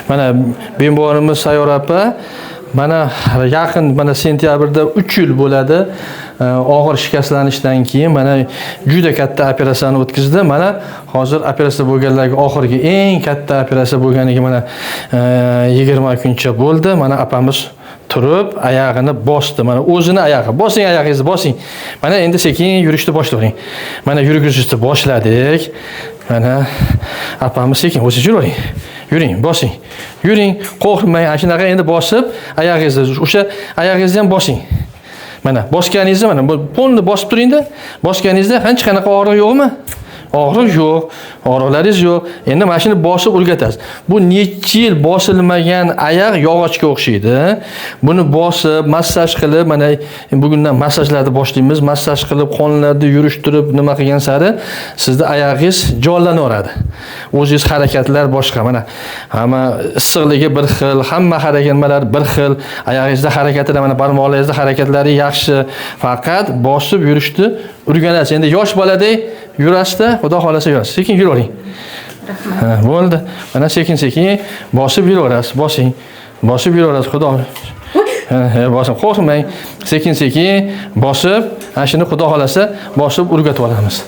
Mana bemorimiz Sayyor opa mana yaqin mana sentyabrda 3 yil bo'ladi. Og'ir shikastlanishdan keyin mana juda katta operatsiyani o'tkazdi. Mana hozir operatsiya bo'lganlarga oxirgi eng katta operatsiya bo'lganiga mana 20 kuncha bo'ldi. Mana opamiz turib oyog'ini bosdi. Mana o'zini oyog'i. Bosing oyog'ingizni, bosing. Mana endi sekin yurishni boshlang. Mana yurgizishni boshladik. Mana opamiz sekin o'zingiz yuravering. Yuring, bosing. Yuring, qo'rqmang. Ana shunaqa endi bosib, oyog'ingizni, o'sha oyog'ingizni ham bosing. Mana bosganingizda mana bu polni bosib turingda. Bosganingizda hech qanaqa og'riq yo'qmi? Og'riq yo'q, og'riqlaringiz yo'q. Endi mashina bosib urgatasiz. Bu necha yil bosilmagan oyoq yog'ochga o'xshaydi. Buni bosib, massaj qilib, mana bugundan massajlarni boshlaymiz. Massaj qilib, qonlarni yurishtirib, nima qilgan sari sizda oyog'ingiz jonlanaveradi. O'zingiz harakatlar boshqa. Mana hamma issiqligi bir xil, hamma harakatlar bir xil. Oyog'ingizda harakatlar, mana barmoqlaringizda harakatlari yaxshi. Faqat bosib yurishni o'rganasiz. Endi yosh boladek yurasizda, xudo xolasa yurasiz. Sekin yuravering. Rahmat. Bo'ldi. Mana sekin-sekin bosib yuraverasiz. Bosing. Bosib yuraverasiz, xudo. Bosing, qo'rqmang. Sekin-sekin bosib, ana shuni xudo xolasa bosib o'rgatib olamiz.